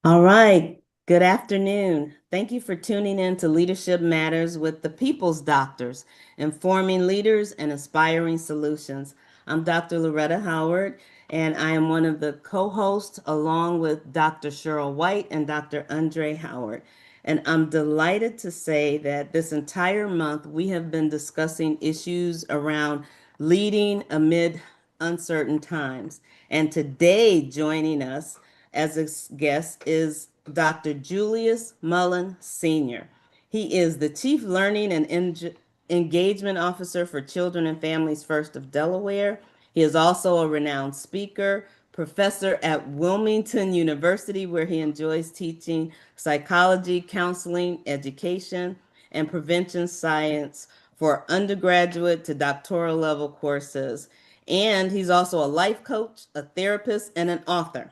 All right. Good afternoon. Thank you for tuning in to Leadership Matters with the People's Doctors, informing leaders and inspiring solutions. I'm Dr. Loretta Howard, and I am one of the co-hosts along with Dr. Cheryl White and Dr. Andre Howard. And I'm delighted to say that this entire month we have been discussing issues around leading amid uncertain times. And today, joining us as a guest is Dr. Julius Mullen Sr. He is the Chief Learning and Engagement Officer for Children and Families First of Delaware. He is also a renowned speaker, professor at Wilmington University, where he enjoys teaching psychology, counseling, education, and prevention science for undergraduate to doctoral level courses. And he's also a life coach, a therapist, and an author.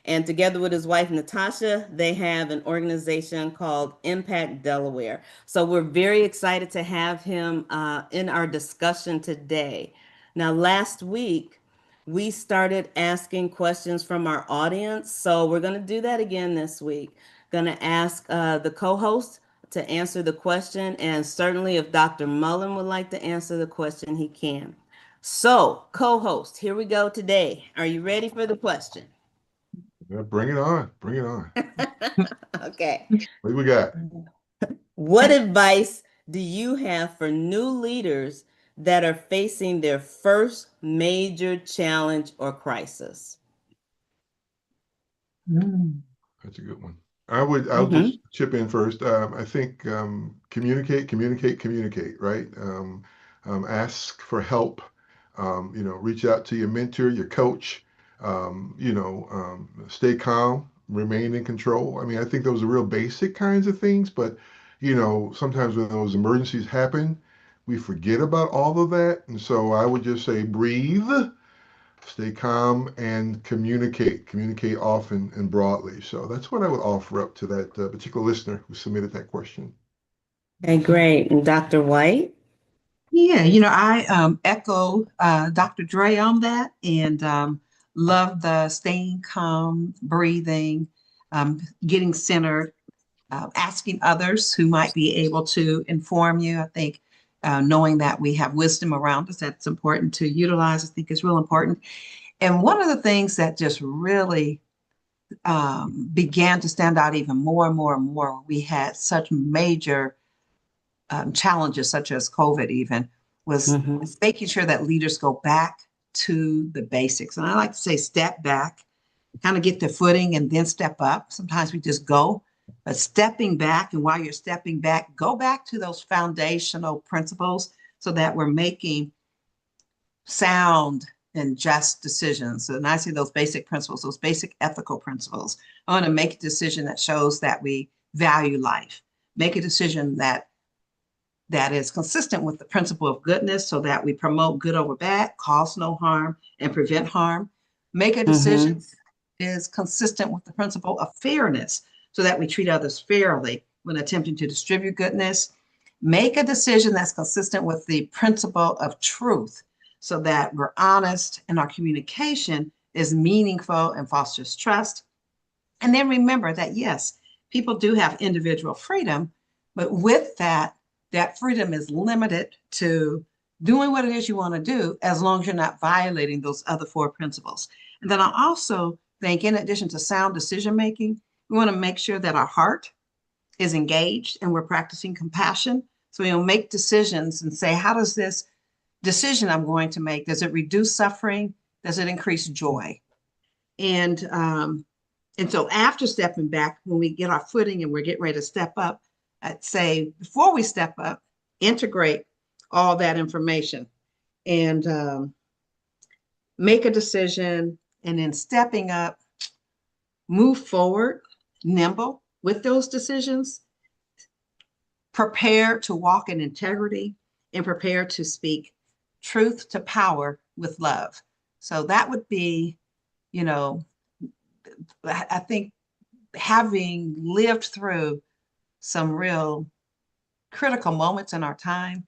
And together with his wife, Natasha, they have an organization called Impact Delaware. So we're very excited to have him in our discussion today. Now, last week, we started asking questions from our audience. So we're going to do that again this week. Going to ask the co host to answer the question. And certainly, if Dr. Mullen would like to answer the question, he can. So, co host, here we go today. Are you ready for the question? Yeah, bring it on. Bring it on. Okay. What do we got? What advice do you have for new leaders that are facing their first major challenge or crisis? Mm. That's a good one. I'll Mm-hmm. just chip in first. I think communicate, right? Ask for help. Reach out to your mentor, your coach. Stay calm, remain in control. I mean, I think those are real basic kinds of things, but sometimes when those emergencies happen, we forget about all of that. And so I would just say breathe, stay calm, and communicate often and broadly. So that's what I would offer up to that particular listener who submitted that question. Okay, great. And Dr. White? Yeah, I echo Dr. Dre on that and love the staying calm, breathing, getting centered, asking others who might be able to inform you. I think knowing that we have wisdom around us, that's important to utilize, I think is real important. And one of the things that just really began to stand out even more and more and more, we had such major challenges such as COVID even, was Mm-hmm. making sure that leaders go back to the basics. And I like to say step back, kind of get the footing and then step up. Sometimes we just go, but stepping back, and while you're stepping back, go back to those foundational principles so that we're making sound and just decisions. So, and I see those basic principles, those basic ethical principles. I want to make a decision that shows that we value life. Make a decision that is consistent with the principle of goodness so that we promote good over bad, cause no harm, and prevent harm. Make a decision Mm-hmm. that is consistent with the principle of fairness so that we treat others fairly when attempting to distribute goodness. Make a decision that's consistent with the principle of truth so that we're honest and our communication is meaningful and fosters trust. And then remember that, yes, people do have individual freedom, but with that, that freedom is limited to doing what it is you want to do as long as you're not violating those other four principles. And then I also think, in addition to sound decision making, we want to make sure that our heart is engaged and we're practicing compassion. So we'll make decisions and say, how does this decision I'm going to make, does it reduce suffering? Does it increase joy? And and so after stepping back, when we get our footing and we're getting ready to step up, I'd say before we step up, integrate all that information and make a decision. And then stepping up, move forward, nimble with those decisions, prepare to walk in integrity, and prepare to speak truth to power with love. So that would be, you know, I think having lived through some real critical moments in our time,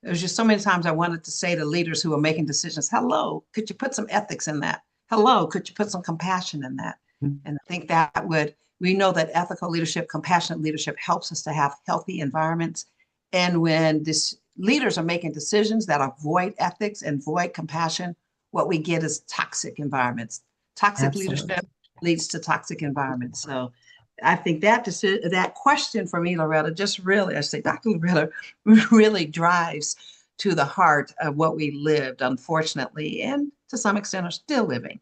there's just so many times I wanted to say to leaders who are making decisions, hello, could you put some ethics in that? Hello, could you put some compassion in that? And I think that would We know that ethical leadership, compassionate leadership helps us to have healthy environments. And when leaders are making decisions that are void ethics and void compassion, what we get is toxic environments. Toxic Absolutely. leadership leads to toxic environments. So I think that question for me, Loretta, just really, I say, Dr. Loretta, really drives to the heart of what we lived, unfortunately, and to some extent are still living.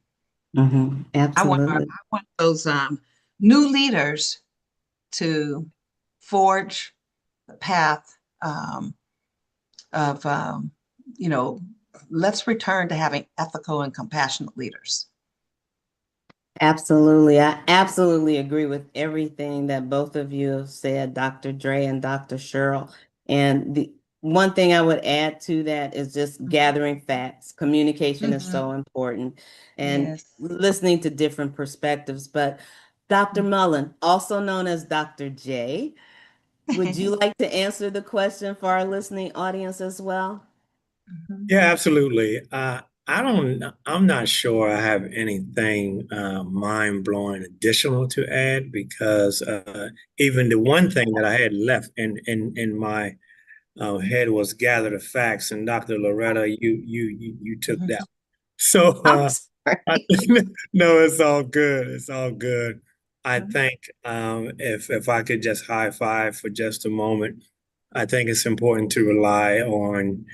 I Absolutely. want those new leaders to forge the path of, you know, let's return to having ethical and compassionate leaders. Absolutely. I absolutely agree with everything that both of you have said, Dr. Dre and Dr. Cheryl. And the one thing I would add to that is just gathering facts. Communication is so important and Yes. listening to different perspectives. But Dr. Mullen, also known as Dr. J, would you like to answer the question for our listening audience as well? Yeah, absolutely. I'm not sure I have anything mind-blowing additional to add because even the one thing that I had left in my head was gather the facts, and Dr. Loretta, you took that. So I'm I, sorry. no, it's all good. It's all good. I think if I could just high five for just a moment, I think it's important to rely on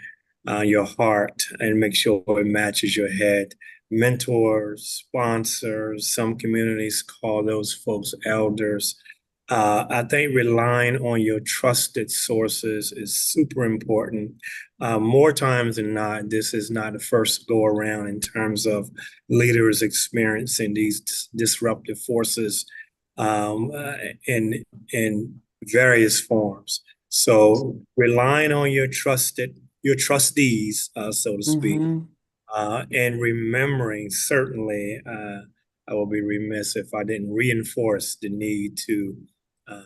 your heart and make sure it matches your head. Mentors, sponsors, some communities call those folks elders. I think relying on your trusted sources is super important. More times than not, this is not the first go around in terms of leaders experiencing these disruptive forces um, uh, in various forms. So relying on your trustees, so to speak, Hmm. and remembering certainly, I will be remiss if I didn't reinforce the need to uh,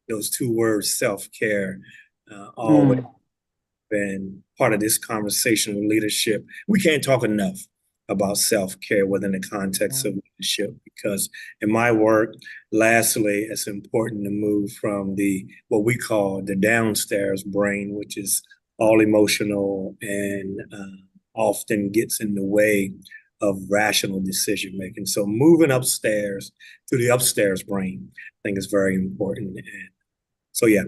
those two words, self-care, always been part of this conversation of leadership. We can't talk enough about self-care within the context of leadership because in my work, lastly, it's important to move from the what we call the downstairs brain, which is all emotional and often gets in the way of rational decision making. So moving upstairs to the upstairs brain, I think is very important. And so yeah.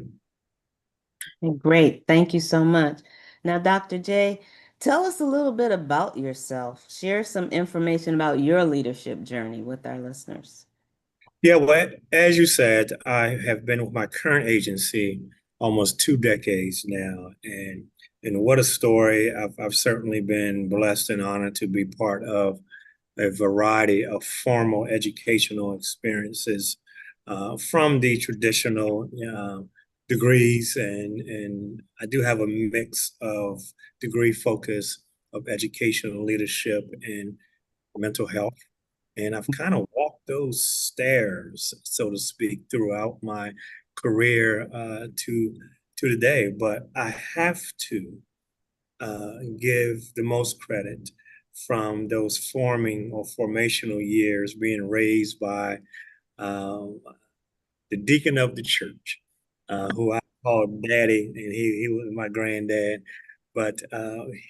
Great. Thank you so much. Now, Dr. J, tell us a little bit about yourself. Share some information about your leadership journey with our listeners. Yeah, well, as you said, I have been with my current agency almost 2 decades now, and what a story! I've certainly been blessed and honored to be part of a variety of formal educational experiences from the traditional degrees, and I do have a mix of degree focus of educational leadership and mental health. And I've kind of walked those stairs, so to speak, throughout my career to today. But I have to give the most credit from those forming or formational years being raised by um, the deacon of the church, who I called daddy, and he was my granddad. But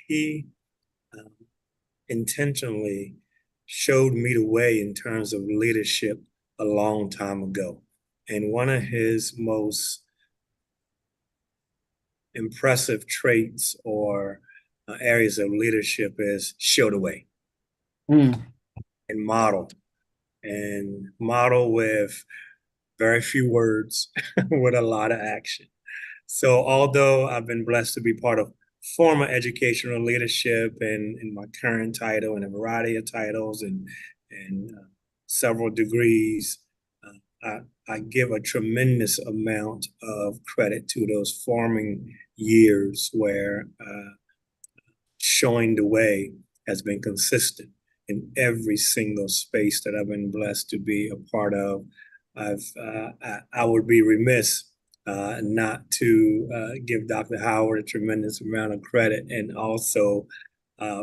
he intentionally showed me the way in terms of leadership a long time ago. And one of his most impressive traits or areas of leadership is show the way Mm. and model with very few words with a lot of action. So although I've been blessed to be part of former educational leadership and in my current title and a variety of titles and several degrees, I give a tremendous amount of credit to those forming years where showing the way has been consistent in every single space that I've been blessed to be a part of. I would be remiss not to give Dr. Howard a tremendous amount of credit and also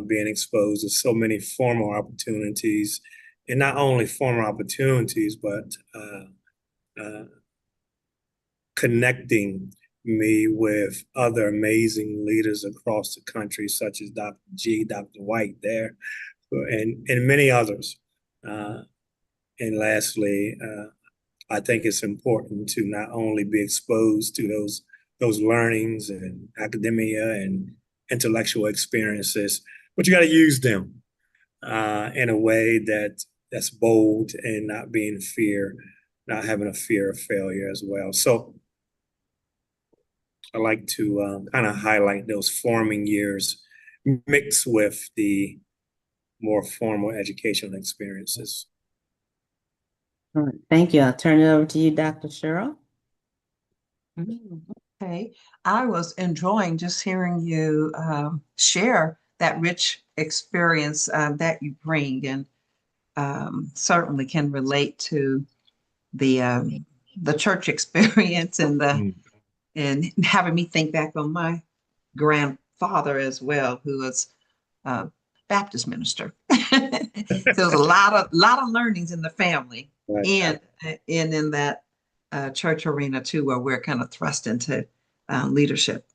being exposed to so many formal opportunities and not only formal opportunities, but connecting me with other amazing leaders across the country, such as Dr. G, Dr. White there, and many others. And lastly, I think it's important to not only be exposed to those learnings and academia and intellectual experiences, but you got to use them in a way that's bold and not being fear, not having a fear of failure as well. So I like to kind of highlight those forming years mixed with the more formal educational experiences. All right, thank you. I'll turn it over to you, Dr. Cheryl. Okay, I was enjoying just hearing you share that rich experience that you bring, and certainly can relate to the church experience and having me think back on my grandfather as well, who was a Baptist minister. So there was a lot of learnings in the family, Right. and in that church arena too, where we're kind of thrust into leadership.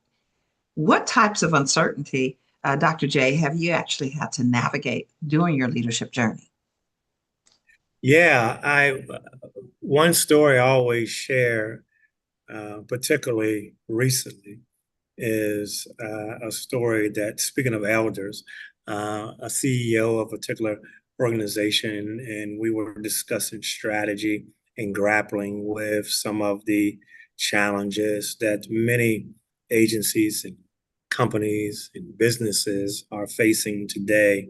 What types of uncertainty, Dr. J, have you actually had to navigate during your leadership journey? Yeah, one story I always share, particularly recently, is a story that, speaking of elders, a CEO of a particular organization, and we were discussing strategy and grappling with some of the challenges that many agencies and companies and businesses are facing today.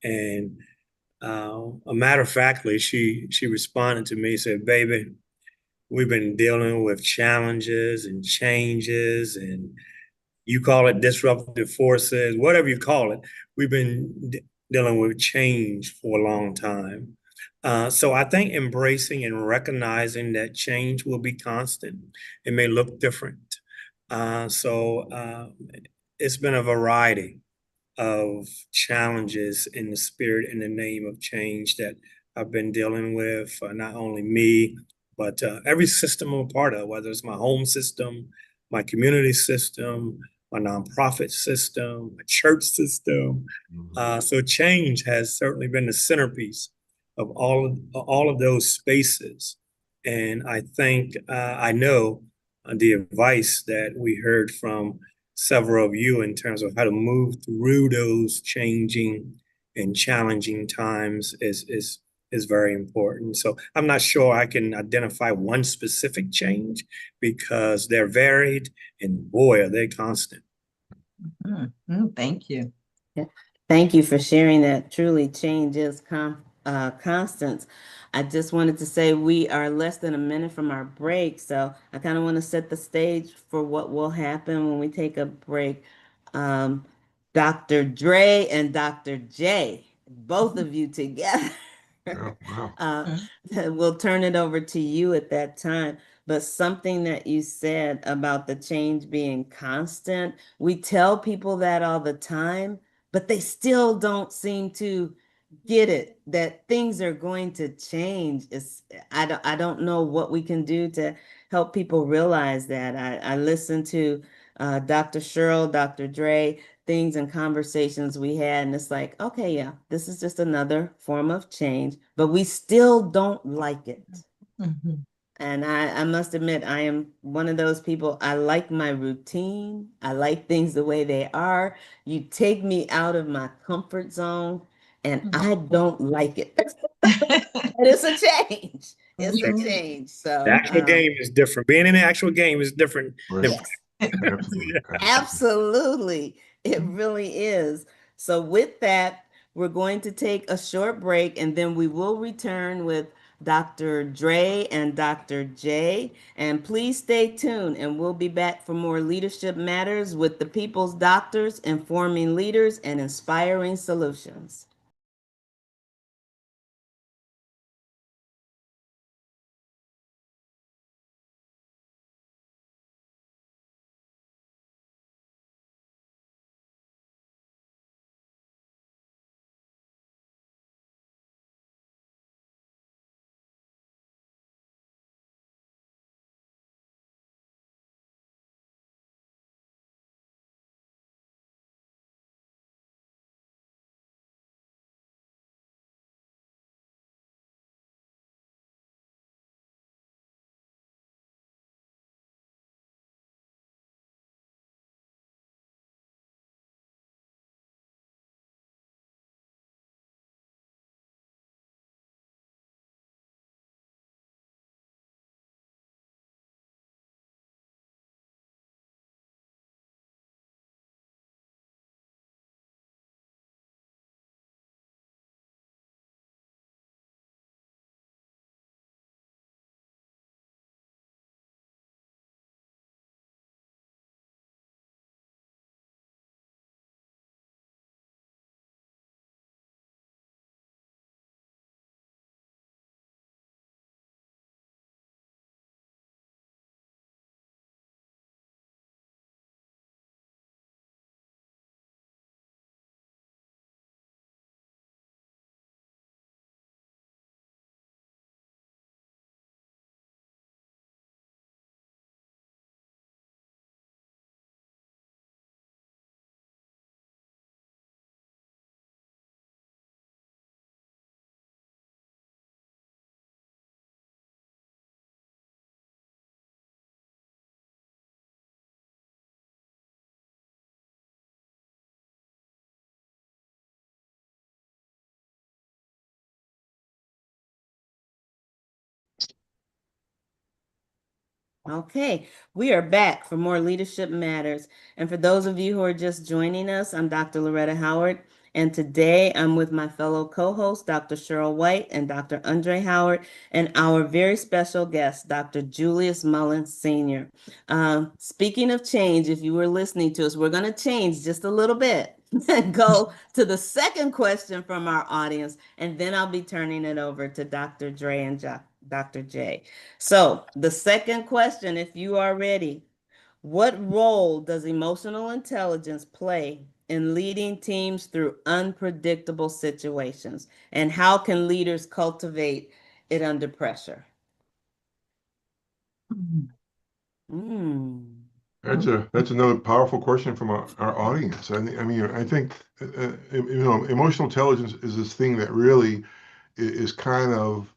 And a matter of factly, she responded to me, said, "Baby, we've been dealing with challenges and changes, and you call it disruptive forces, whatever you call it. We've been dealing with change for a long time." So I think embracing and recognizing that change will be constant. It may look different. So it's been a variety of challenges in the spirit and the name of change that I've been dealing with, not only me, but every system I'm a part of, whether it's my home system, my community system, my nonprofit system, my church system. So change has certainly been the centerpiece of all of those spaces. And I think I know the advice that we heard from several of you in terms of how to move through those changing and challenging times is very important. So I'm not sure I can identify one specific change because they're varied and boy, are they constant. Thank you. Yeah. Thank you for sharing that. Truly, change is constant. I just wanted to say we are less than a minute from our break, so I kind of want to set the stage for what will happen when we take a break. Um, Dr. Dre and Dr. J, both of you together. Yeah, wow. We'll turn it over to you at that time. But something that you said about the change being constant, we tell people that all the time, but they still don't seem to get it that things are going to change. I don't know what we can do to help people realize that. I listened to Dr. Cheryl, Dr. Dre, things and conversations we had, and it's like, okay, yeah, this is just another form of change, but we still don't like it. And I must admit, I am one of those people. I like my routine. I like things the way they are. You take me out of my comfort zone, and I don't like it. But it's a change. It's a change. The So, actual game is different. Being in the actual game is different than yes, Absolutely. absolutely. It really is. So, with that, we're going to take a short break and then we will return with Dr. Dre and Dr. J. And please stay tuned and we'll be back for more Leadership Matters with the People's Doctors, informing leaders and inspiring solutions. Okay, we are back for more Leadership Matters. And for those of you who are just joining us, I'm Dr. Loretta Howard. And today I'm with my fellow co-hosts, Dr. Cheryl White and Dr. Andre Howard, and our very special guest, Dr. Julius Mullen Sr. Speaking of change, if you were listening to us, we're going to change just a little bit and go to the second question from our audience, and then I'll be turning it over to Dr. Dre and Dr. J. So, the second question, if you are ready, what role does emotional intelligence play in leading teams through unpredictable situations? And how can leaders cultivate it under pressure? Mm. That's another powerful question from our audience. I think emotional intelligence is this thing that really is kind of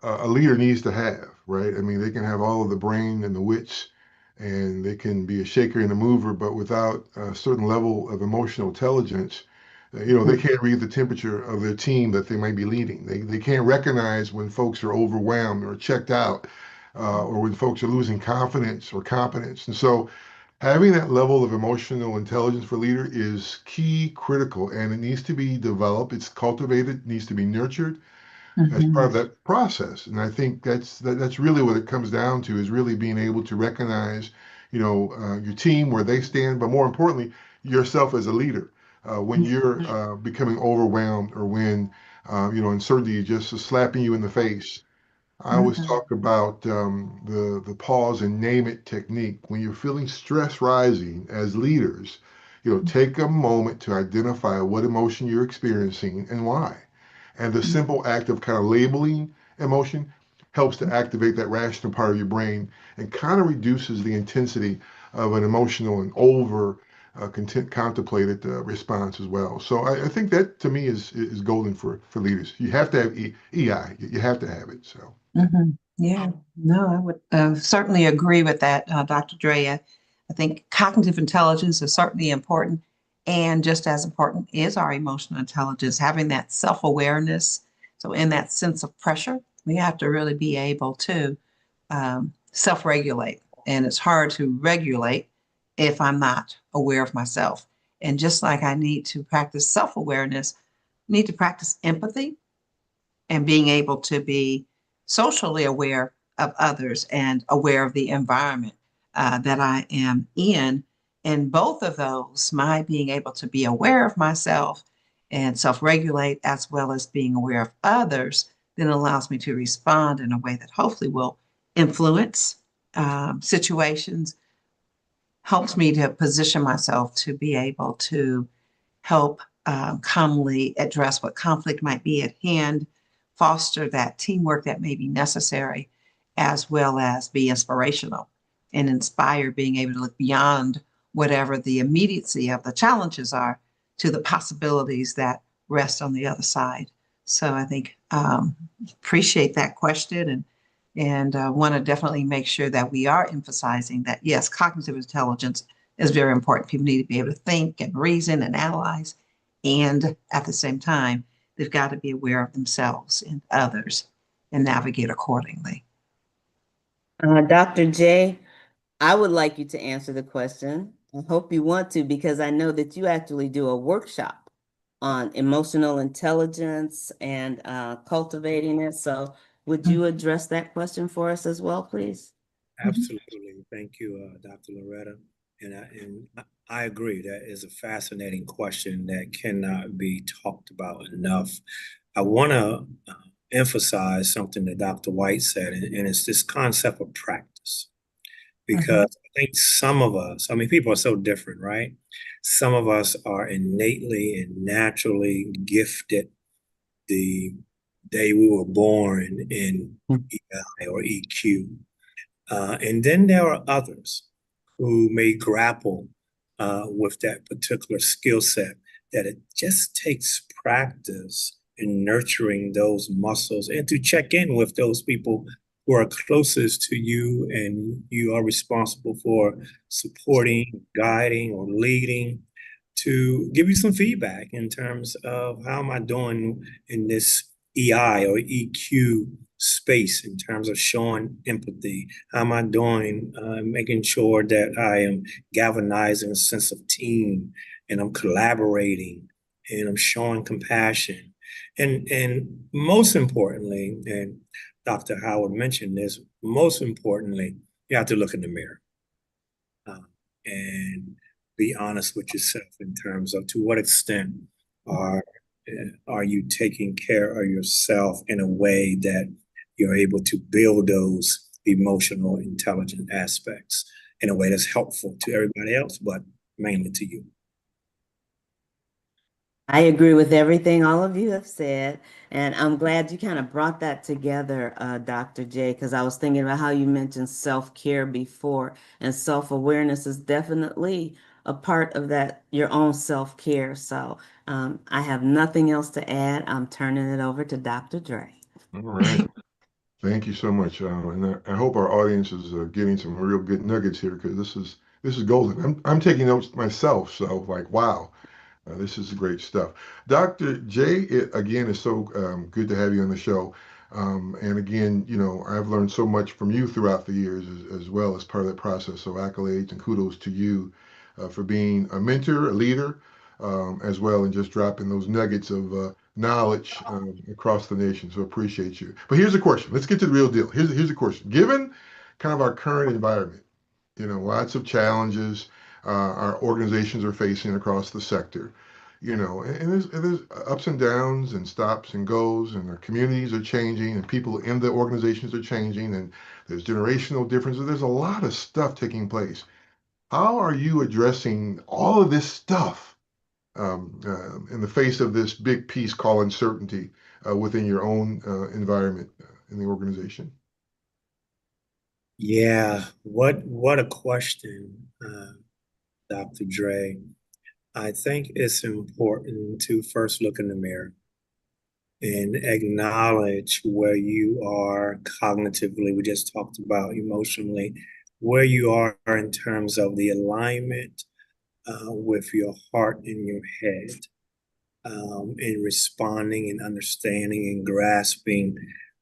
a leader needs to have, right? I mean, they can have all of the brain and the wits, and they can be a shaker and a mover, but without a certain level of emotional intelligence, they can't read the temperature of their team that they might be leading. They can't recognize when folks are overwhelmed or checked out, or when folks are losing confidence or competence. And so having that level of emotional intelligence for leader is key, critical, and it needs to be developed. It's cultivated, needs to be nurtured as part of that process. And I think that's really what it comes down to, is really being able to recognize, your team where they stand, but more importantly, yourself as a leader. When you're becoming overwhelmed, or when uncertainty is just slapping you in the face. I always talk about the pause and name it technique. When you're feeling stress rising as leaders, take a moment to identify what emotion you're experiencing and why. And the simple act of kind of labeling emotion helps to activate that rational part of your brain and kind of reduces the intensity of an emotional and over contemplated response as well. So I think that to me is golden for leaders. You have to have EI. You have to have it. So. Yeah, no, I would certainly agree with that, Dr. Dre. I think cognitive intelligence is certainly important. And just as important is our emotional intelligence, having that self-awareness. So in that sense of pressure, we have to really be able to self-regulate. And it's hard to regulate if I'm not aware of myself. And just like I need to practice self-awareness, I need to practice empathy and being able to be socially aware of others and aware of the environment that I am in. And both of those, my being able to be aware of myself and self regulate, as well as being aware of others, then allows me to respond in a way that hopefully will influence situations, helps me to position myself to be able to help calmly address what conflict might be at hand, foster that teamwork that may be necessary, as well as be inspirational and inspire, being able to look beyond whatever the immediacy of the challenges are to the possibilities that rest on the other side. So I think appreciate that question, and want to definitely make sure that we are emphasizing that, yes, cognitive intelligence is very important. People need to be able to think and reason and analyze. And at the same time, they've got to be aware of themselves and others and navigate accordingly. Dr. J, I would like you to answer the question. I hope you want to, because I know that you actually do a workshop on emotional intelligence and cultivating it. So would you address that question for us as well, please? Absolutely. Thank you, Dr. Loretta. And I agree. That is a fascinating question that cannot be talked about enough. I want to emphasize something that Dr. White said, and it's this concept of practice. Because I think some of us, I mean, people are so different, right? Some of us are innately and naturally gifted the day we were born in EI or EQ. And then there are others who may grapple with that particular skill set, that it just takes practice in nurturing those muscles and to check in with those people who are closest to you and you are responsible for supporting, guiding, or leading, to give you some feedback in terms of how am I doing in this EI or EQ space in terms of showing empathy? How am I doing, making sure that I am galvanizing a sense of team and I'm collaborating and I'm showing compassion? And most importantly, and Dr. Howard mentioned this, most importantly, you have to look in the mirror and be honest with yourself in terms of to what extent are are you taking care of yourself in a way that you're able to build those emotional intelligent aspects in a way that's helpful to everybody else, but mainly to you. I agree with everything all of you have said, and I'm glad you kind of brought that together, Dr. J, because I was thinking about how you mentioned self-care before, and self-awareness is definitely a part of that, your own self-care. So I have nothing else to add. I'm turning it over to Dr. Dre. All right. Thank you so much. And I hope our audience is getting some real good nuggets here because this is golden. I'm taking notes myself, so like wow. This is great stuff. Dr. J, again, it's so good to have you on the show. And again, you know, I've learned so much from you throughout the years as well as part of that process. So accolades and kudos to you for being a mentor, a leader, as well, and just dropping those nuggets of knowledge across the nation. So appreciate you. But here's a question. Let's get to the real deal. Here's a question. Given kind of our current environment, you know, lots of challenges our organizations are facing across the sector. You know, and there's ups and downs and stops and goes, and our communities are changing, and people in the organizations are changing, and there's generational differences. There's a lot of stuff taking place. How are you addressing all of this stuff in the face of this big piece called uncertainty within your own environment in the organization? Yeah, what a question, Dr. Dre. I think it's important to first look in the mirror and acknowledge where you are cognitively. We just talked about emotionally, where you are in terms of the alignment with your heart and your head, in responding and understanding and grasping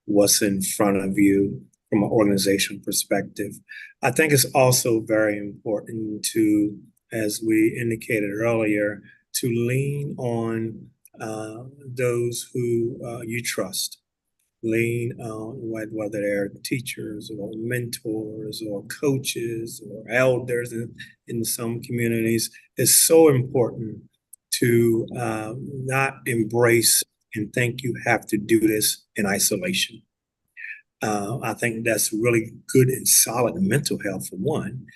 what's in front of you from an organizational perspective. I think it's also very important to, as we indicated earlier, to lean on those who you trust. Lean on whether they're teachers or mentors or coaches or elders in some communities. It's so important to not embrace and think you have to do this in isolation. I think that's really good and solid mental health for one,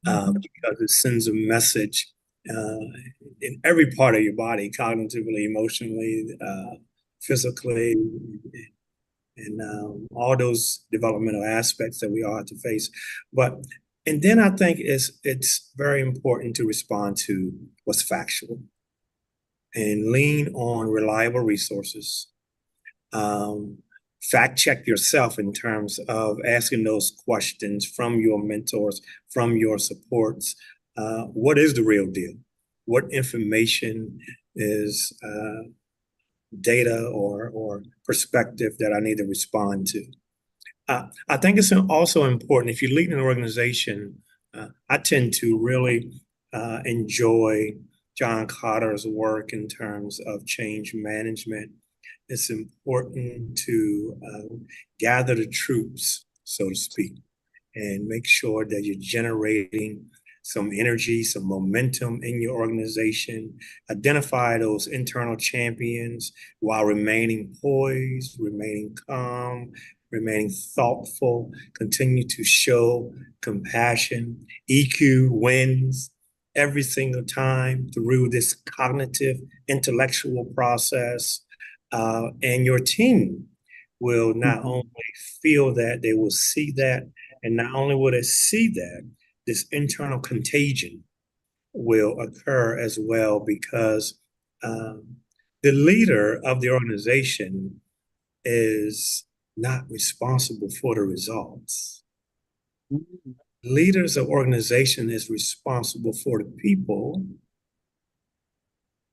because it sends a message in every part of your body, cognitively, emotionally, physically, and all those developmental aspects that we all have to face. And then I think it's very important to respond to what's factual and lean on reliable resources. Fact check yourself in terms of asking those questions from your mentors, from your supports. What is the real deal? What information is data or perspective that I need to respond to? I think it's also important if you lead an organization. I tend to really enjoy John Cotter's work in terms of change management. It's important to gather the troops, so to speak, and make sure that you're generating some energy, some momentum in your organization. Identify those internal champions while remaining poised, remaining calm, remaining thoughtful. Continue to show compassion. EQ wins every single time through this cognitive, intellectual process. And your team will not only feel that, they will see that, and not only will they see that, this internal contagion will occur as well because the leader of the organization is not responsible for the results. Leaders of organization is responsible for the people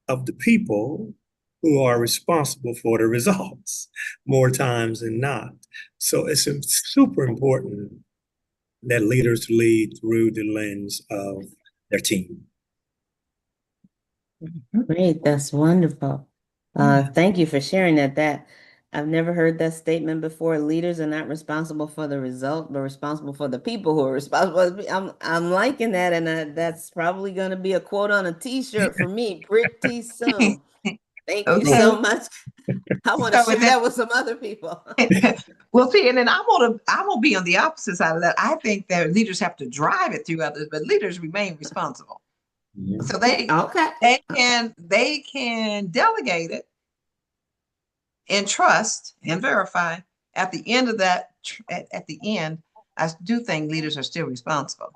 of the people who are responsible for the results more times than not. So it's super important that leaders lead through the lens of their team. Great, that's wonderful. Thank you for sharing that. I've never heard that statement before. Leaders are not responsible for the result, but responsible for the people who are responsible. I'm liking that, and that's probably going to be a quote on a T-shirt for me pretty soon. Thank you Okay. so much. I want to So share then, that with some other people. well, see, and then I'm gonna be on the opposite side of that. I think that leaders have to drive it through others, but leaders remain responsible. Yeah. So they Okay. they can delegate it and trust and verify. At the end of that, at the end, I do think leaders are still responsible,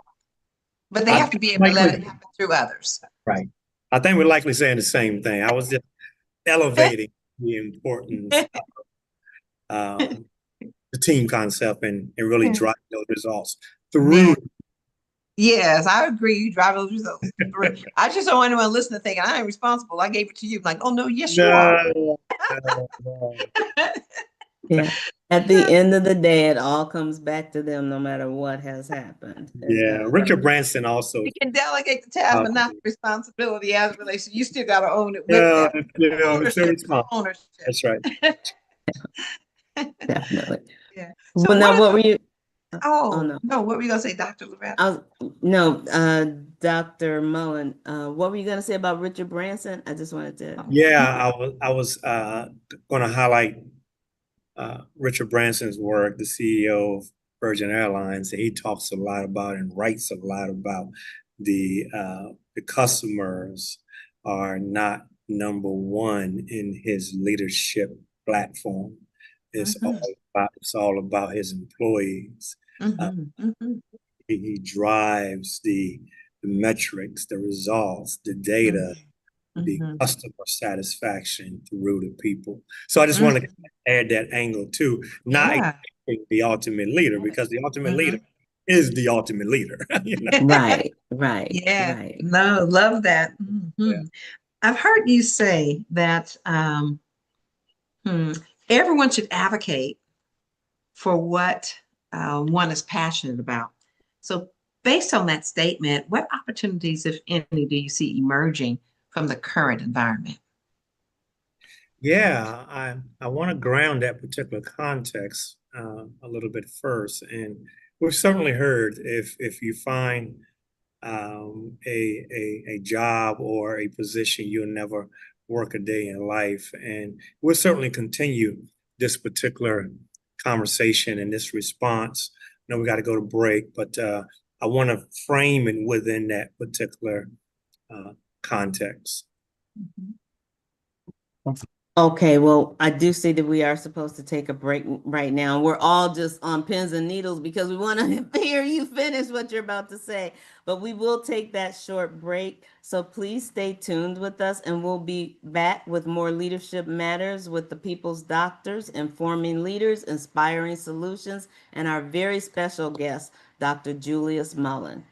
but they I have think to be able to let it likely, happen through others. right. I think we're likely saying the same thing. I was just elevating the importance of the team concept and really drive those results through. Yeah. Yes, I agree. You drive those results through. I just don't want anyone listening thinking I ain't responsible. I gave it to you. Like, oh no, yes, you are. No, no. Yeah. At the end of the day, it all comes back to them, no matter what has happened. It Yeah, does. Richard Branson also. You can delegate the task, Uh, but not the responsibility as it relates. You still got to own it with yeah, them. it's still Ownership is responsible. ownership. That's right. Definitely. Yeah. So Well, what now are what the, were you? Oh oh no, no, what were you gonna say, Dr. Loretta? I was no, Dr. Mullen. What were you gonna say about Richard Branson? I just wanted to. Yeah, I was going to highlight Richard Branson's work, the CEO of Virgin Airlines. He talks a lot about and writes a lot about the customers are not number one in his leadership platform. Mm-hmm. It's all about his employees. Uh, Mm-hmm. Mm-hmm. he drives the metrics, the results, the data, the Mm-hmm. customer satisfaction through the people. So I just Mm-hmm. want to add that angle too, not Yeah. the ultimate leader, because the ultimate Mm-hmm. leader is the ultimate leader. You know? Right, right, Yeah. right. No, love that. Yeah. Mm-hmm. I've heard you say that everyone should advocate for what one is passionate about. So, based on that statement, what opportunities, if any, do you see emerging from the current environment? Yeah, I want to ground that particular context a little bit first, and we've certainly heard if you find a job or a position, you'll never work a day in life, and we'll certainly continue this particular conversation and this response. I know we got to go to break, but I want to frame it within that particular uh, context. Okay, well, I do see that we are supposed to take a break right now. We're all just on pins and needles because we want to hear you finish what you're about to say. But we will take that short break. So please stay tuned with us, and we'll be back with more Leadership Matters with the People's Doctors, informing leaders, inspiring solutions, and our very special guest, Dr. Julius Mullen.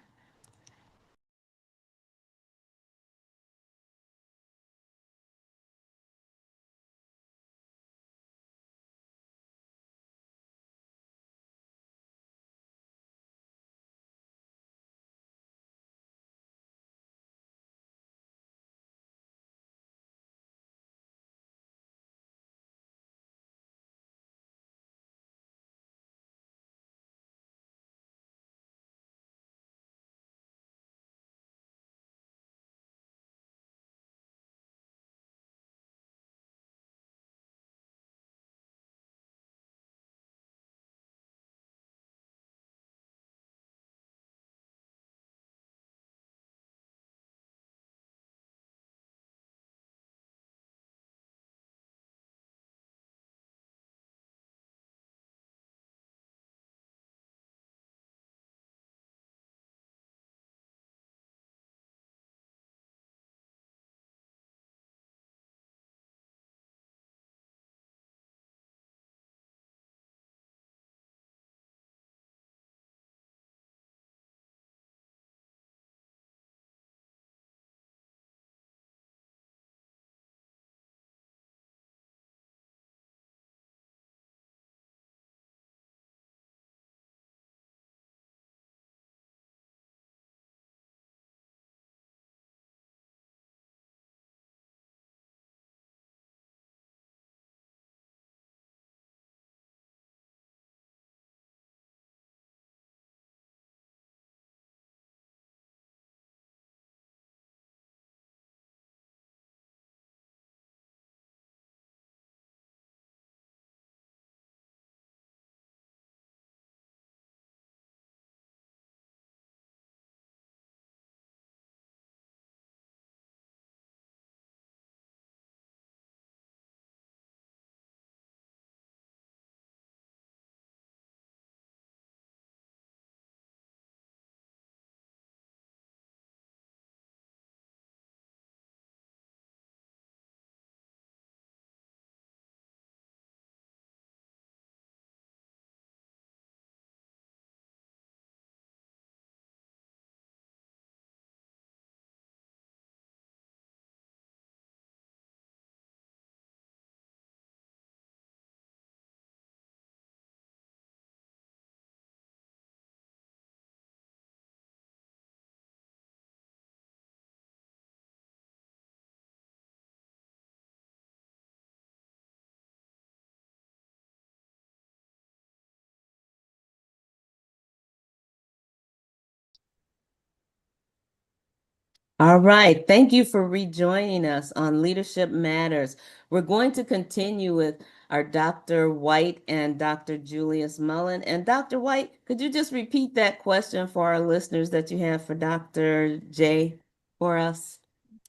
All right. Thank you for rejoining us on Leadership Matters. We're going to continue with our Dr. White and Dr. Julius Mullen. And Dr. White, could you just repeat that question for our listeners that you have for Dr. J for us?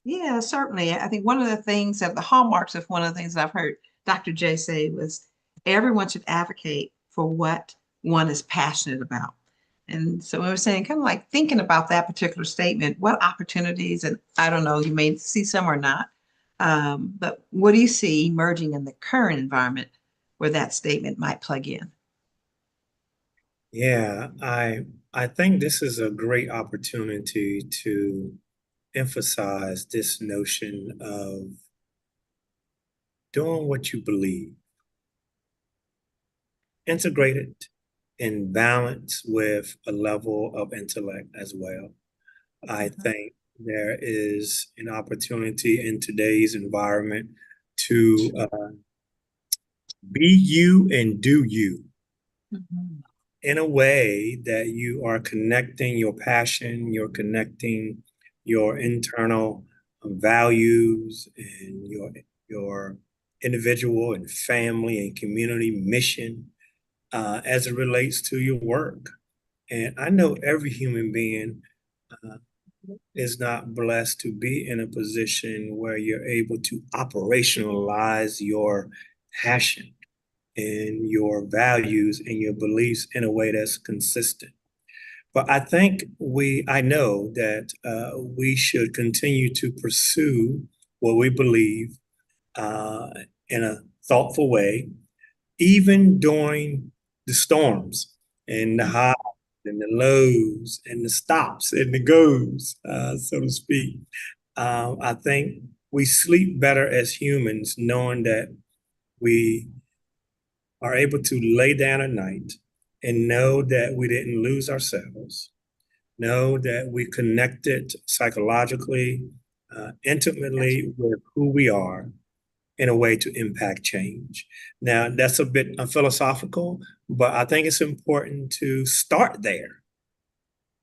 Yeah, certainly. I think one of the things that the hallmarks of one of the things that I've heard Dr. J say was everyone should advocate for what one is passionate about. And so we were saying, kind of like thinking about that particular statement, what opportunities, and I don't know, you may see some or not, but what do you see emerging in the current environment where that statement might plug in? Yeah, I think this is a great opportunity to emphasize this notion of doing what you believe, integrated in balance with a level of intellect as well. I think there is an opportunity in today's environment to be you and do you Mhm. in a way that you are connecting your passion, you're connecting your internal values and your individual and family and community mission as it relates to your work. And I know every human being uh, is not blessed to be in a position where you're able to operationalize your passion and your values and your beliefs in a way that's consistent. But I know that we should continue to pursue what we believe uh, in a thoughtful way, even during the storms and the highs and the lows and the stops and the goes, so to speak. I think we sleep better as humans knowing that we are able to lay down at night and know that we didn't lose ourselves, know that we connected psychologically, intimately with who we are in a way to impact change. Now, that's a bit philosophical, but I think it's important to start there.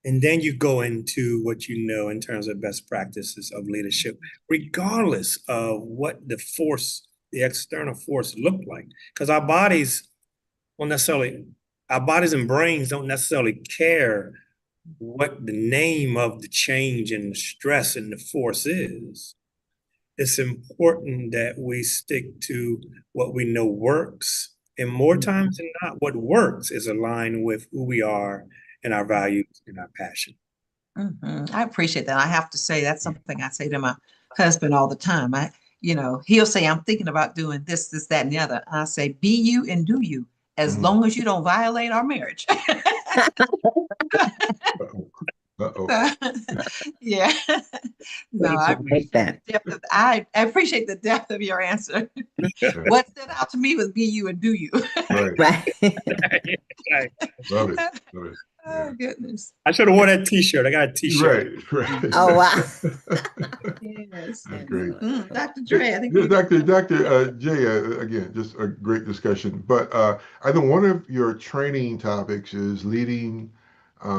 And then you go into what you know in terms of best practices of leadership, regardless of what the external force look like. Because our bodies and brains don't necessarily care what the name of the change and the stress and the force is. It's important that we stick to what we know works. And more times than not, what works is aligned with who we are and our values and our passion. I appreciate that. I have to say that's something I say to my husband all the time. He'll say, I'm thinking about doing this, this, that, and the other. I say, be you and do you, as Mhm. long as you don't violate our marriage. Uh-oh. Uh-oh. Yeah. No, We I like appreciate the that. depth of I appreciate the depth of your answer. Yeah, What stood out to me was be you and do you. right. Right. Right. Love it. Love it. Oh Yeah. goodness. I should have worn that T-shirt. I got a T-shirt. Right. Right. Oh, wow. Yes. That's great. Excellent. Dr. Dre, I think Yeah, you got Dr. Jay, again, just a great discussion. But I know one of your training topics is leading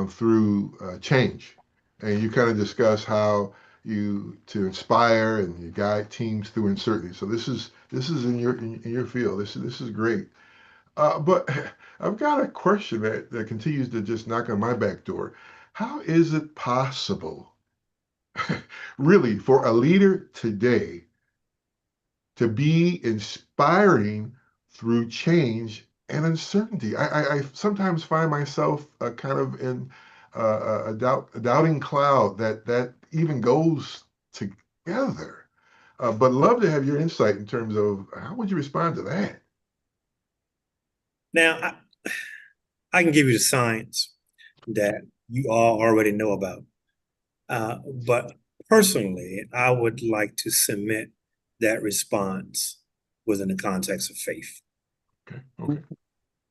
through change, and you kind of discuss how you to inspire and you guide teams through uncertainty. So this is in your field. This is great. But I've got a question that continues to just knock on my back door. How is it possible, really, for a leader today to be inspiring through change and uncertainty? I sometimes find myself kind of in a doubting cloud that even goes together. But love to have your insight in terms of how would you respond to that? Now, I can give you the science that you all already know about. But personally, I would like to submit that response within the context of faith. Okay.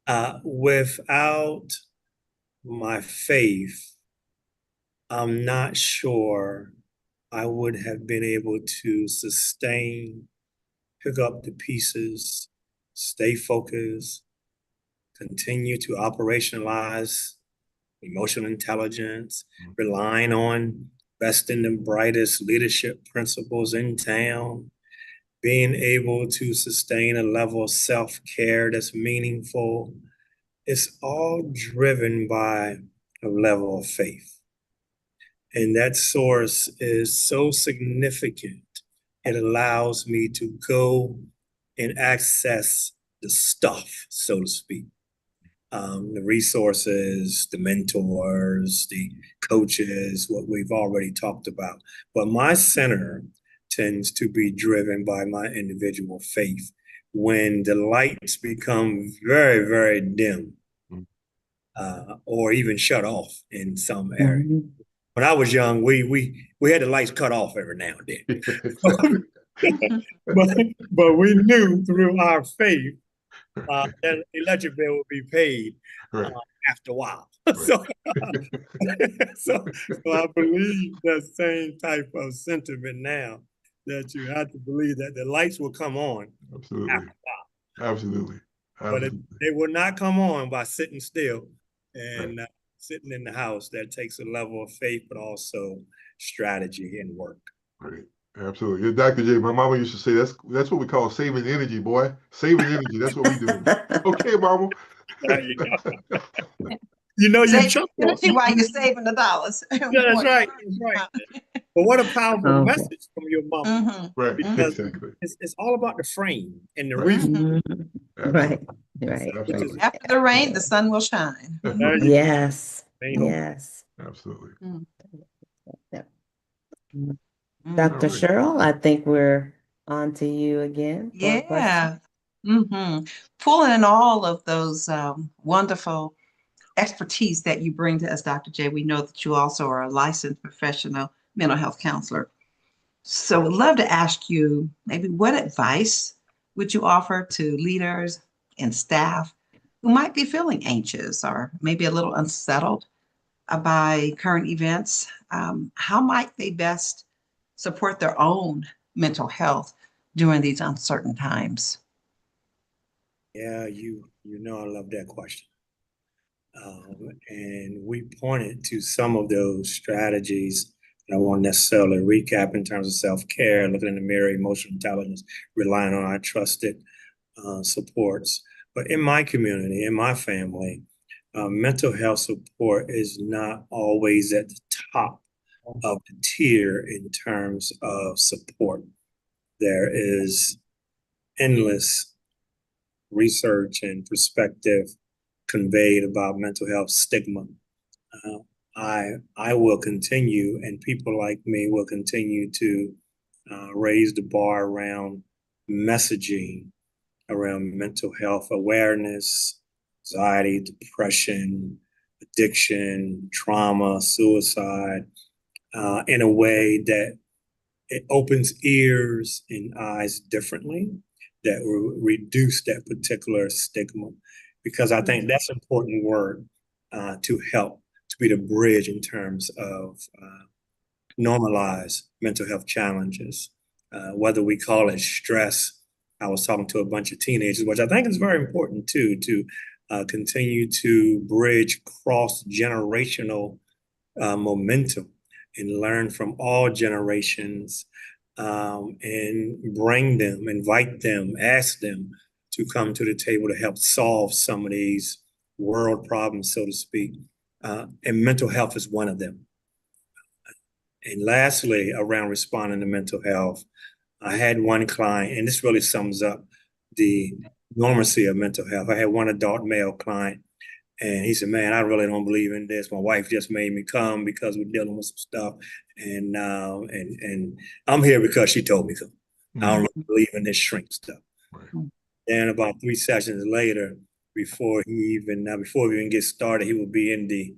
Okay. Without my faith, I'm not sure I would have been able to sustain, pick up the pieces, stay focused, continue to operationalize emotional intelligence, Mm. relying on best and the brightest leadership principles in town, being able to sustain a level of self-care that's meaningful. It's all driven by a level of faith. And that source is so significant, it allows me to go and access the stuff, so to speak. The resources, the mentors, the coaches, what we've already talked about. But my center tends to be driven by my individual faith. When the lights become very, very dim, or even shut off in some areas. Mhm. When I was young, we had the lights cut off every now and then. but we knew through our faith that the electric bill would be paid Right. after a while. Right. So I believe that same type of sentiment now, that you have to believe that the lights will come on Absolutely. after a while. Absolutely. But they will not come on by sitting still and Right. sitting in the house. That takes a level of faith, but also strategy and work. Right. Absolutely. Yeah, Dr. J, my mama used to say that's what we call saving energy, boy. Saving energy. That's what we do. Okay, mama. You know, you Save chuckle. energy while you're saving the dollars. Yeah, that's right. That's right. But what a powerful Okay. message from your mama. Mhm. Right. Because Exactly. it's all about the frame and the Right. reframe. Mhm. Absolutely. Right. Absolutely. After the rain, the sun will shine. There you Yes. go. Yes. Absolutely. Yep. Mhm. Dr. All right. Cheryl, I think we're on to you again for a question. Yeah. Pulling in all of those wonderful expertise that you bring to us, Dr. J. We know that you also are a licensed professional mental health counselor. So we'd love to ask you maybe what advice would you offer to leaders and staff who might be feeling anxious or maybe a little unsettled by current events? How might they best support their own mental health during these uncertain times? Yeah, you know I love that question. And we pointed to some of those strategies. I won't necessarily recap in terms of self-care, looking in the mirror, emotional intelligence, relying on our trusted supports. But in my community, in my family, mental health support is not always at the top of the tier in terms of support. There is endless research and perspective conveyed about mental health stigma. Uh, I will continue, and people like me will continue to raise the bar around messaging around mental health awareness, anxiety, depression, addiction, trauma, suicide, in a way that it opens ears and eyes differently, that will reduce that particular stigma. Because I think that's important work to help to be the bridge in terms of normalize mental health challenges, whether we call it stress. I was talking to a bunch of teenagers, which I think is very important too, to continue to bridge cross-generational momentum and learn from all generations, and bring them, invite them, ask them to come to the table to help solve some of these world problems, so to speak. And mental health is one of them. And lastly, around responding to mental health, I had one client, and this really sums up the normalcy of mental health. I had one adult male client, and he said, "Man, I really don't believe in this. My wife just made me come because we're dealing with some stuff, and I'm here because she told me to. I don't really believe in this shrink stuff." Right. Then about 3 sessions later, before we even get started, he would be in the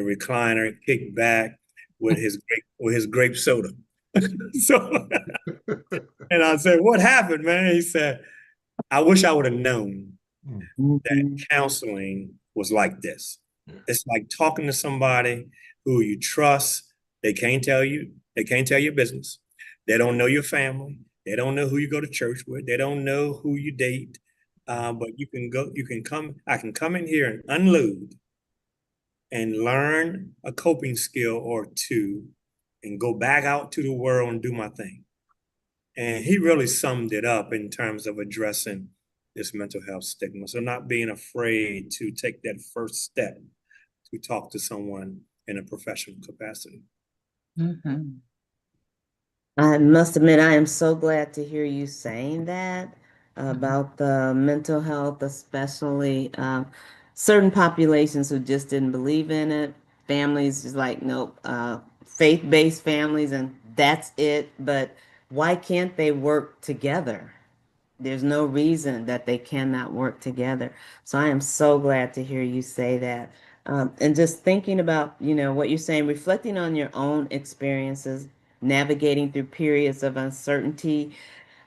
recliner, kicked back with his grape soda. So, and I said, "What happened, man?" He said, "I wish I would have known that counseling was like this. Yeah. It's like talking to somebody who you trust. They can't tell your business. They don't know your family. They don't know who you go to church with. They don't know who you date. But I can come in here and unload and learn a coping skill or two and go back out to the world and do my thing. And he really summed it up in terms of addressing this mental health stigma. So not being afraid to take that first step to talk to someone in a professional capacity. Mhm. I must admit, I am so glad to hear you saying that about the mental health, especially certain populations who just didn't believe in it. Families just like, nope, faith-based families, and that's it. But why can't they work together? There's no reason that they cannot work together. So I am so glad to hear you say that. And just thinking about, what you're saying, reflecting on your own experiences, navigating through periods of uncertainty.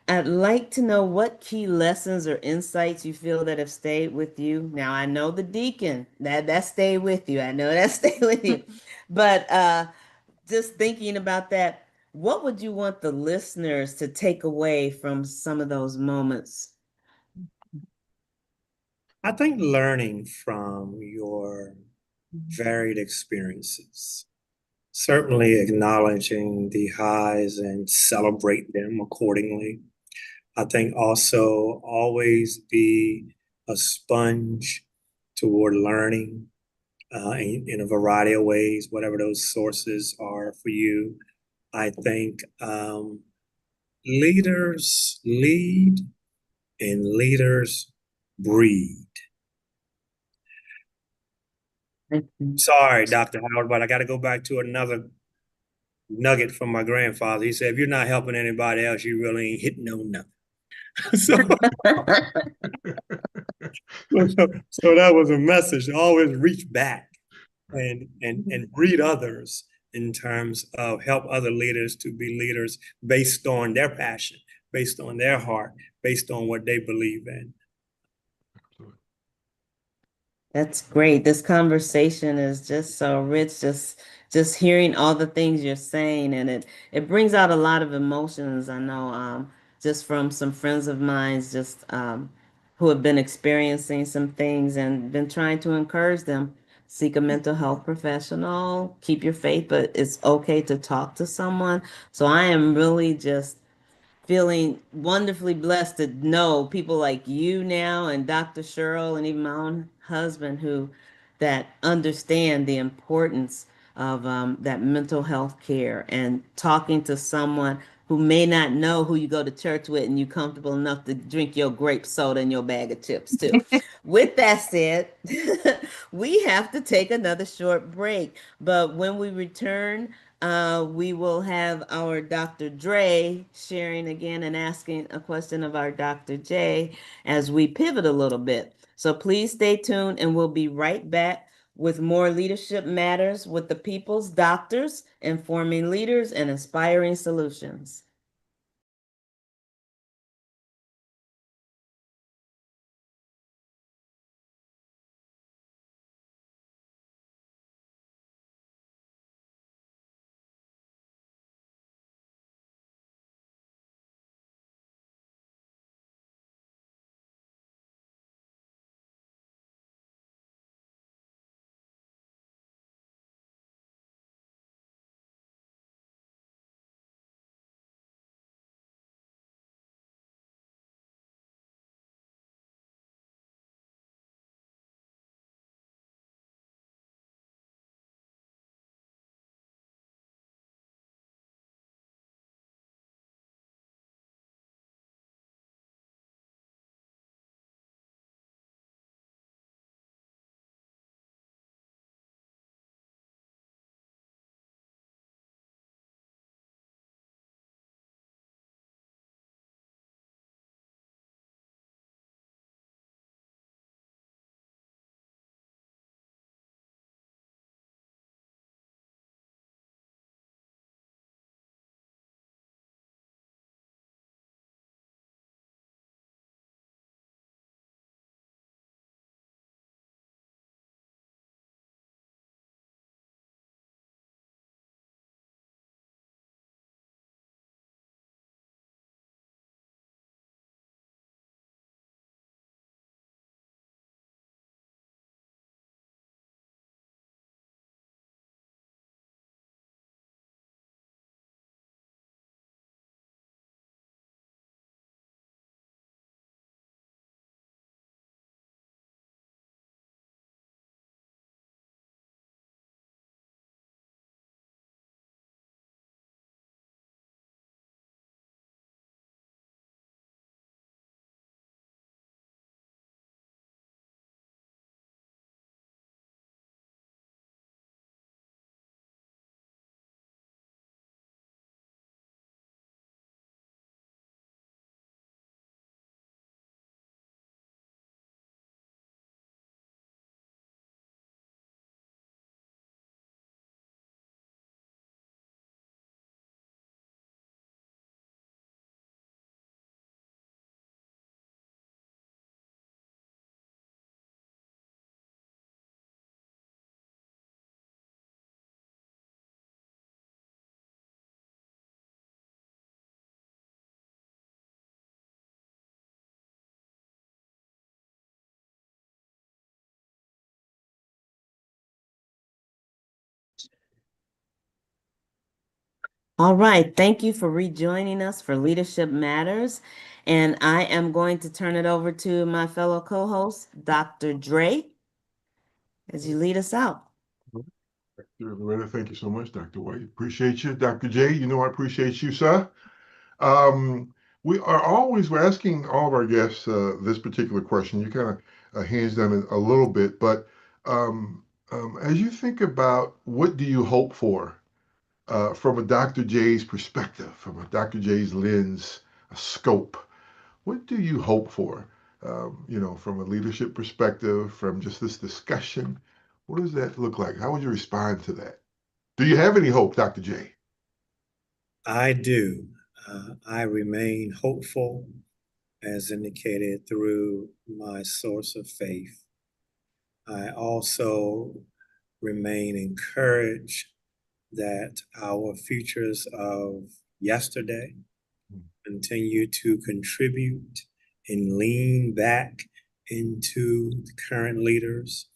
I'd like to know what key lessons or insights you feel that have stayed with you. Now, I know the deacon, that stayed with you. I know that stayed with you. But just thinking about that, what would you want the listeners to take away from some of those moments? I think learning from your varied experiences, certainly acknowledging the highs and celebrate them accordingly. I think also always be a sponge toward learning in a variety of ways, whatever those sources are for you. I think leaders lead and leaders breed. Sorry, Dr. Howard, but I got to go back to another nugget from my grandfather. He said, if you're not helping anybody else, you really ain't hitting on nothing. so, so that was a message. Always reach back and read others in terms of help other leaders to be leaders based on their passion, based on their heart, based on what they believe in. That's great. This conversation is just so rich, just hearing all the things you're saying, and it brings out a lot of emotions. I know just from some friends of mine just who have been experiencing some things and been trying to encourage them. Seek a mental health professional, keep your faith, but it's okay to talk to someone. So I am really just feeling wonderfully blessed to know people like you now and Dr. Cheryl and even my own husband who that understand the importance of that mental health care and talking to someone who may not know who you go to church with and you comfortable enough to drink your grape soda and your bag of chips too. With that said, we have to take another short break. But when we return, we will have our Dr. Dre sharing again and asking a question of our Dr. J as we pivot a little bit. So please stay tuned and we'll be right back with more Leadership Matters with the People's Doctors, informing leaders and inspiring solutions. All right. Thank you for rejoining us for Leadership Matters. And I am going to turn it over to my fellow co-host, Dr. Dre, as you lead us out. Dr. Loretta, thank you so much, Dr. White. Appreciate you. Dr. J, you know I appreciate you, sir. Um, we're asking all of our guests this particular question. You kind of hands down a little bit, but as you think about what do you hope for from a Dr. J's perspective, from a Dr. J's lens, a scope, what do you hope for? From a leadership perspective, from just this discussion, what does that look like? How would you respond to that? Do you have any hope, Dr. J? I do. I remain hopeful, as indicated through my source of faith. I also remain encouraged that our futures of yesterday continue to contribute and lean back into the current leaders.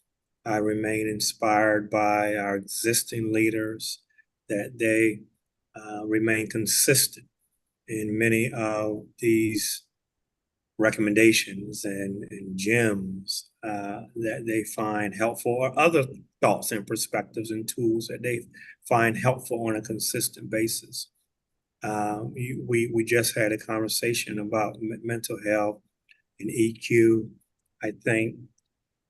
I remain inspired by our existing leaders, that they remain consistent in many of these recommendations and gems that they find helpful, or other thoughts and perspectives and tools that they find helpful on a consistent basis. We just had a conversation about mental health and EQ. I think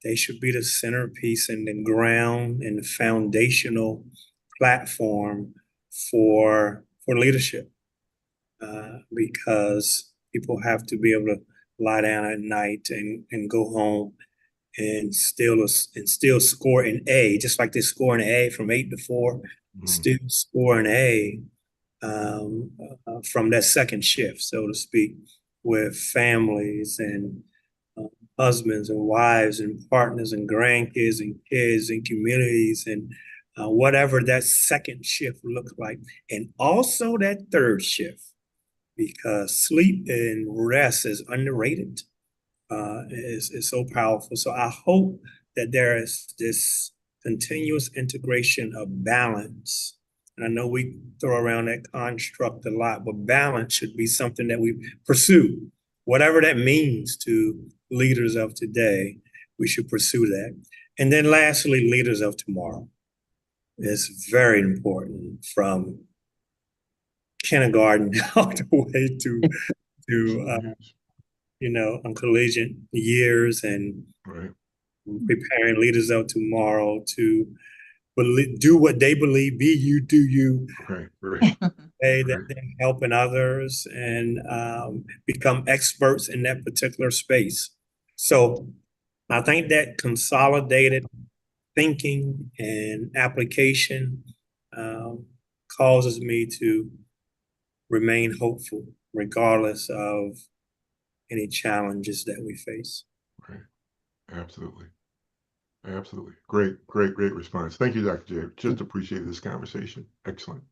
they should be the centerpiece and the ground and the foundational platform for leadership, because people have to be able to lie down at night and go home and still score an A, just like they score an A from 8 to 4, still score an A from that second shift, so to speak, with families and husbands and wives and partners and grandkids and kids and communities and whatever that second shift looks like, and also that third shift, because sleep and rest is underrated, is so powerful. So I hope that there is this continuous integration of balance. And I know we throw around that construct a lot, but balance should be something that we pursue. Whatever that means to leaders of today, we should pursue that. And then lastly, leaders of tomorrow is very important, from kindergarten all the way to on collegiate years, and Right. preparing leaders of tomorrow to do what they believe, be you, do you, Right. that they're helping others and become experts in that particular space. So I think that consolidated thinking and application causes me to remain hopeful regardless of any challenges that we face. Right. Absolutely. Absolutely. Great response. Thank you, Dr. J. Just appreciated this conversation. Excellent.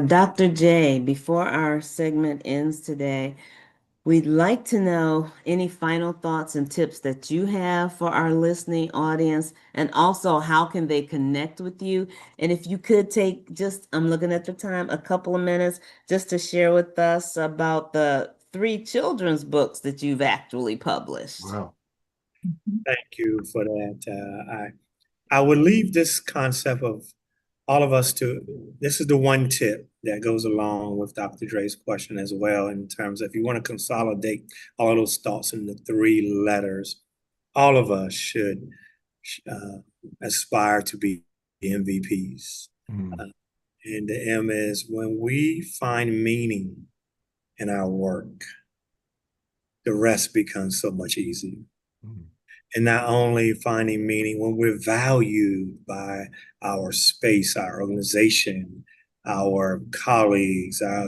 Dr. J, before our segment ends today, we'd like to know any final thoughts and tips that you have for our listening audience, and also how can they connect with you? And if you could take just, I'm looking at the time, a couple of minutes just to share with us about the 3 children's books that you've actually published. Wow. Thank you for that. I would leave this concept of all of us this is the one tip that goes along with Dr. Dre's question as well, in terms of, if you want to consolidate all of those thoughts into 3 letters, all of us should aspire to be MVPs. And the M is, when we find meaning in our work, the rest becomes so much easier. And not only finding meaning, when we're valued by our space, our organization, our colleagues, our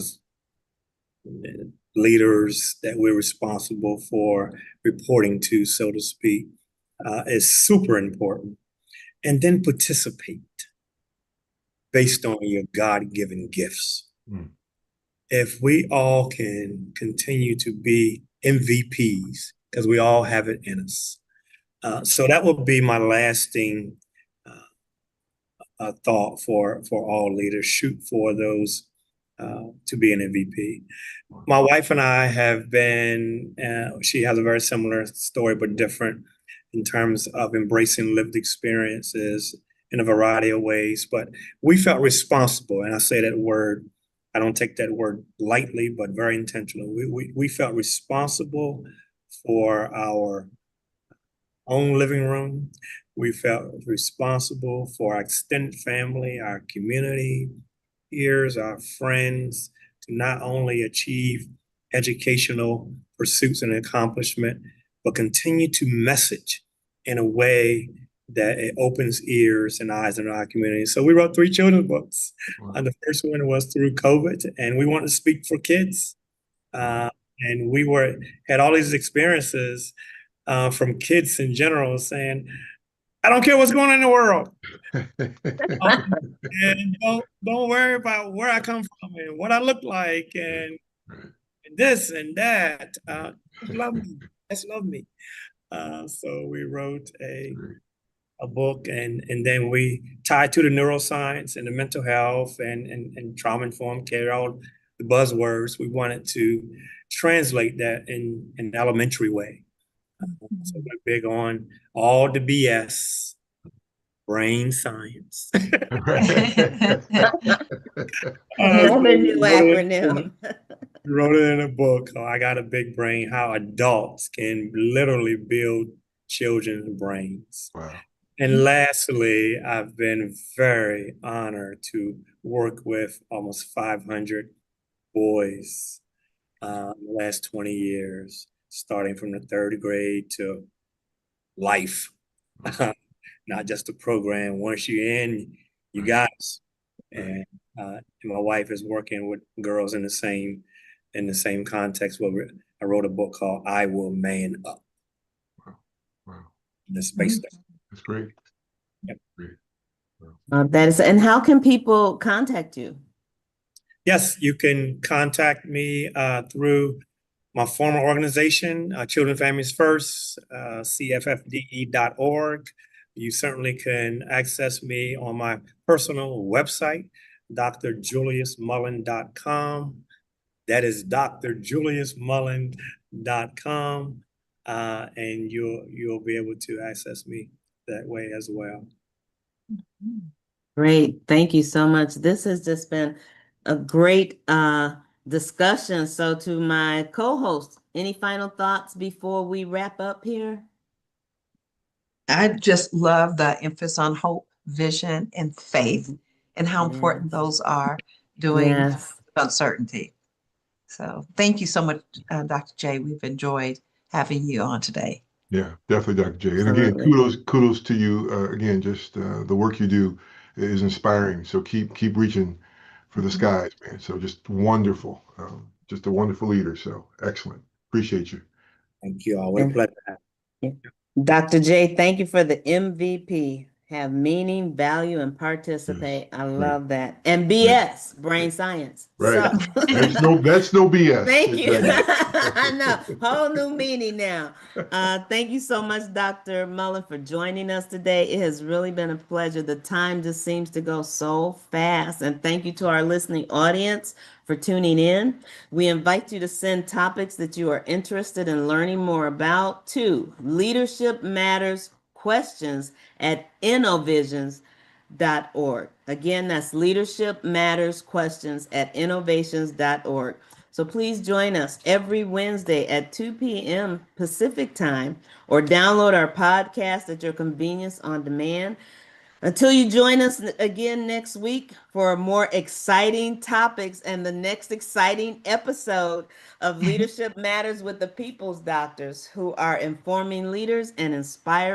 leaders that we're responsible for reporting to, so to speak, is super important. And then participate based on your God-given gifts. If we all can continue to be MVPs, because we all have it in us. So that will be my lasting thought for all leaders. Shoot for those to be an MVP. My wife and I have been, she has a very similar story, but different in terms of embracing lived experiences in a variety of ways. But we felt responsible, and I say that word, I don't take that word lightly, but very intentional. We felt responsible for our own living room. We felt responsible for our extended family, our community, peers, our friends, to not only achieve educational pursuits and accomplishment, but continue to message in a way that it opens ears and eyes in our community. So we wrote 3 children's books. Wow. And the first one was through COVID, and we wanted to speak for kids. And we had all these experiences from kids in general saying, I don't care what's going on in the world. And don't worry about where I come from and what I look like and this and that. Love me. Just love me. So we wrote a book, and then we tied to the neuroscience and the mental health and trauma-informed care, all the buzzwords. We wanted to translate that in an elementary way. So we're big on all the BS, brain science. Another new acronym. Wrote it in a book called I Got a Big Brain, How Adults Can Literally Build Children's Brains. Wow. And lastly, I've been very honored to work with almost 500 boys in the last 20 years, starting from the 3rd grade to life. Not just a program. Once you're in, you got us. And my wife is working with girls in the same context. Where I wrote a book called I Will Man Up. Wow. In the space station. That's great. Yep. Great. Wow. And how can people contact you? Yes, you can contact me through my former organization, Children Families First, cffde.org. You certainly can access me on my personal website, drjuliusmullen.com. That is drjuliusmullen.com. And you'll be able to access me that way as well. Great. Thank you so much. This has just been a great discussion. So to my co-host, any final thoughts before we wrap up here? I just love the emphasis on hope, vision, and faith, and how important those are during uncertainty. So thank you so much, Dr. J. We've enjoyed having you on today. Yeah, definitely, Dr. J. And Absolutely. again, kudos to you. Again, just the work you do is inspiring. So keep reaching for the skies, man. So just wonderful. Just a wonderful leader. So excellent. Appreciate you. Thank you. Always pleasure. Dr. J, thank you for the MVP. Have meaning, value, and participate. Yes. I love that. And BS, brain science. Right. So, that's no BS. thank you. Exactly. I know. Whole new meaning now. Thank you so much, Dr. Mullen, for joining us today. It has really been a pleasure. The time just seems to go so fast. And thank you to our listening audience for tuning in. We invite you to send topics that you are interested in learning more about to Leadership Matters questions at innovations.org. Again, that's Leadership Matters questions at innovations.org. So please join us every Wednesday at 2 p.m. Pacific time, or download our podcast at your convenience on demand. Until you join us again next week for more exciting topics and the next exciting episode of Leadership Matters with the People's Doctors, who are informing leaders and inspiring